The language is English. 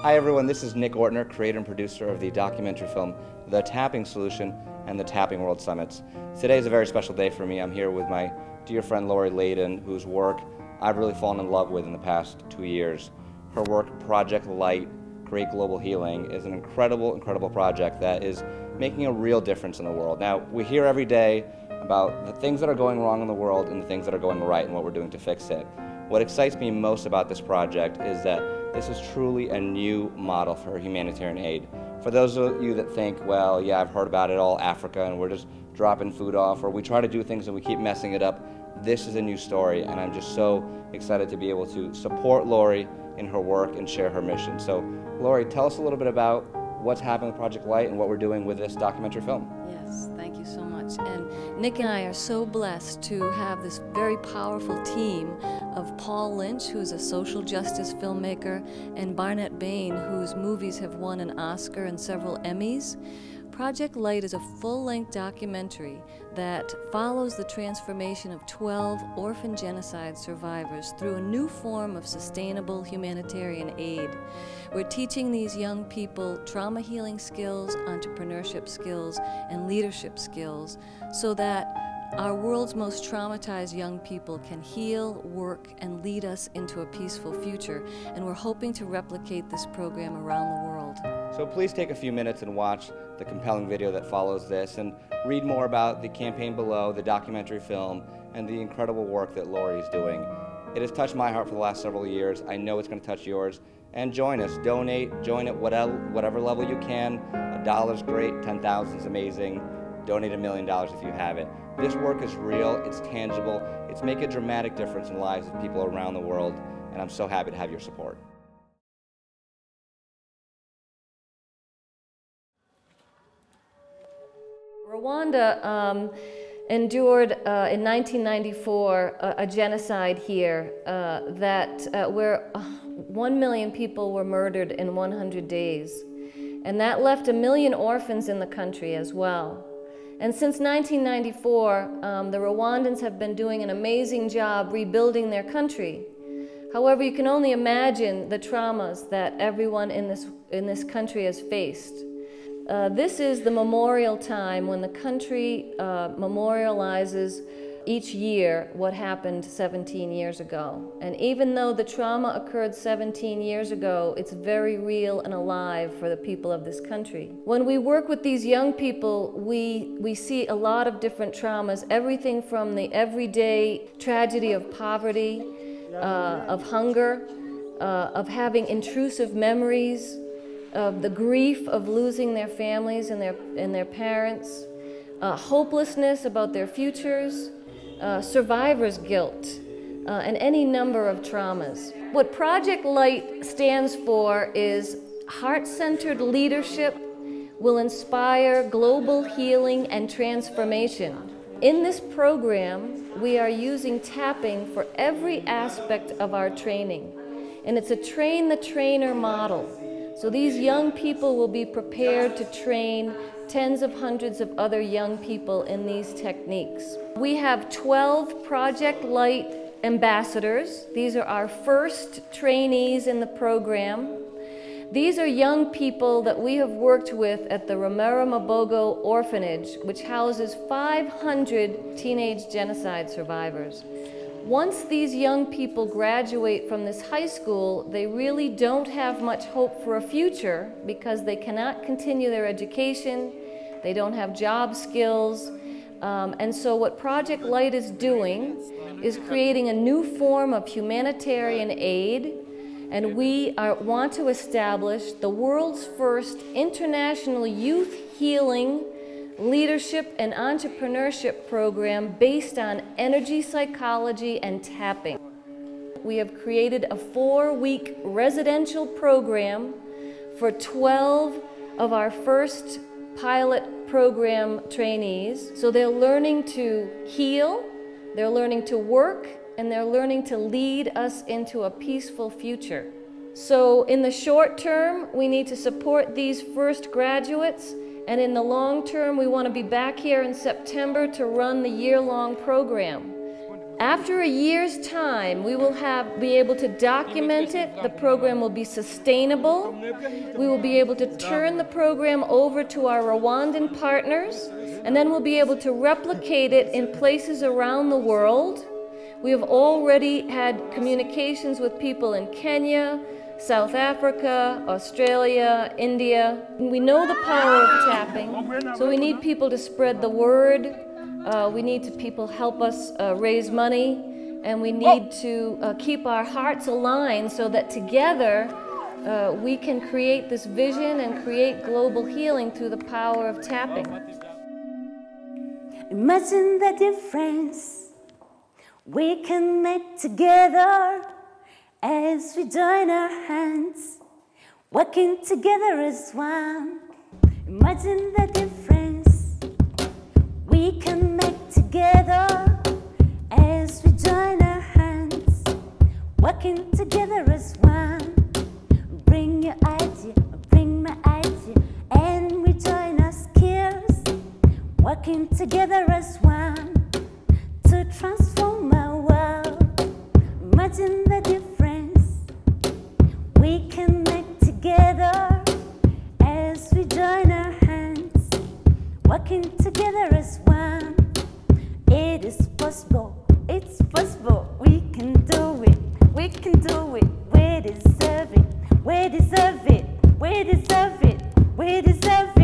Hi everyone, this is Nick Ortner, creator and producer of the documentary film The Tapping Solution and the Tapping World Summits. Today is a very special day for me. I'm here with my dear friend Lori Leyden, whose work I've really fallen in love with in the past 2 years. Her work, Project LIGHT, Create Global Healing, is an incredible project that is making a real difference in the world. Now, we hear every day about the things that are going wrong in the world and the things that are going right and what we're doing to fix it. What excites me most about this project is that this is truly a new model for humanitarian aid. For those of you that think, well, yeah, I've heard about it all, Africa, and we're just dropping food off, or we try to do things and we keep messing it up, this is a new story, and I'm just so excited to be able to support Lori in her work and share her mission. So, Lori, tell us a little bit about what's happening with Project LIGHT and what we're doing with this documentary film. Yes, thank you so much. And Nick and I are so blessed to have this very powerful team of Paul Lynch, who's a social justice filmmaker, and Barnett Bain, whose movies have won an Oscar and several Emmys. Project LIGHT is a full-length documentary that follows the transformation of 12 orphan genocide survivors through a new form of sustainable humanitarian aid. We're teaching these young people trauma healing skills, entrepreneurship skills, and leadership skills so that our world's most traumatized young people can heal, work, and lead us into a peaceful future. And we're hoping to replicate this program around the world. So please take a few minutes and watch the compelling video that follows this and read more about the campaign below, the documentary film, and the incredible work that Lori is doing. It has touched my heart for the last several years. I know it's going to touch yours. And join us. Donate. Join at whatever level you can. $1's great. 10,000 is amazing. Donate $1 million if you have it. This work is real. It's tangible. It's making a dramatic difference in the lives of people around the world. And I'm so happy to have your support. Rwanda endured in 1994 a genocide here where 1 million people were murdered in 100 days. And that left 1 million orphans in the country as well. And since 1994, the Rwandans have been doing an amazing job rebuilding their country. However, you can only imagine the traumas that everyone in this country has faced. This is the memorial time when the country memorializes each year what happened 17 years ago. And even though the trauma occurred 17 years ago, it's very real and alive for the people of this country. When we work with these young people, we see a lot of different traumas, everything from the everyday tragedy of poverty, of hunger, of having intrusive memories, of the grief of losing their families and their parents, hopelessness about their futures, survivor's guilt, and any number of traumas. What Project LIGHT stands for is heart-centered leadership will inspire global healing and transformation. In this program, we are using tapping for every aspect of our training, and it's a train-the-trainer model. So these young people will be prepared to train tens of hundreds of other young people in these techniques. We have 12 Project LIGHT ambassadors. These are our first trainees in the program. These are young people that we have worked with at the Mabogo Orphanage, which houses 500 teenage genocide survivors. Once these young people graduate from this high school, they really don't have much hope for a future because they cannot continue their education, they don't have job skills, and so what Project LIGHT is doing is creating a new form of humanitarian aid, and we want to establish the world's first international youth healing leadership and entrepreneurship program based on energy psychology and tapping. We have created a 4-week residential program for 12 of our first pilot program trainees. So they're learning to heal, they're learning to work, and they're learning to lead us into a peaceful future. So in the short term, we need to support these first graduates. And in the long term, we want to be back here in September to run the year-long program. After a year's time, we will be able to document it. The program will be sustainable. We will be able to turn the program over to our Rwandan partners, and then we'll be able to replicate it in places around the world. We have already had communications with people in Kenya, South Africa, Australia, India. We know the power of tapping, so we need people to spread the word. We need people help us raise money, and we need to keep our hearts aligned so that together we can create this vision and create global healing through the power of tapping. Imagine the difference we can make together as we join our hands, working together as one. Imagine the difference we can make together as we join our hands, working together as one. Bring your idea, bring my idea, and we join our skills, working together as one to transform our world. Imagine the difference we can make together as we join our hands, working together as one. It is possible, it's possible, we can do it, we can do it. We deserve it, we deserve it, we deserve it, we deserve it.